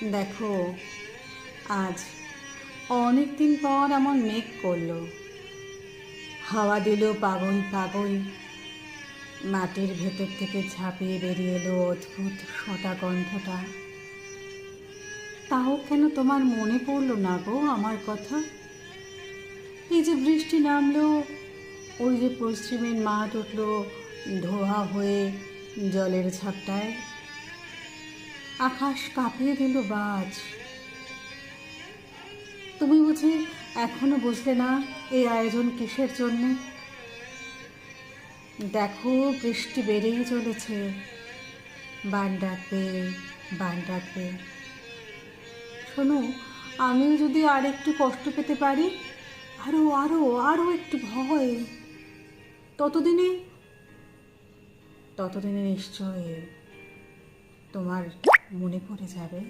দেখো, আজ অনেক দিন পর এমন মেঘ করলো, হাওয়া দিল পাগল পাগল, মাটির ভেতর থেকে ঝাঁপিয়ে বেরিয়ে এলো অদ্ভুত শোঁতা গন্ধটা। তাও কেন তোমার মনে পড়লো না গো আমার কথা? এই যে বৃষ্টি নামলো, ওই যে পশ্চিমের মাঠ উঠলো ধোয়া হয়ে জলের ঝাপটায়, আকাশ কাঁপিয়ে দিল বাজ। তুমি বুঝি এখনো বুঝলে না এই আয়োজন কিসের জন্যে? দেখো, বৃষ্টি বেড়েই চলেছে, বান ডাকবে, বান ডাকবে। শোনো, আমিও যদি আর একটু কষ্ট পেতে পারি, আরো আরো আরো একটু ভয়, ততদিনে ততদিনে নিশ্চয় তোমার মনে পড়ে যাবে।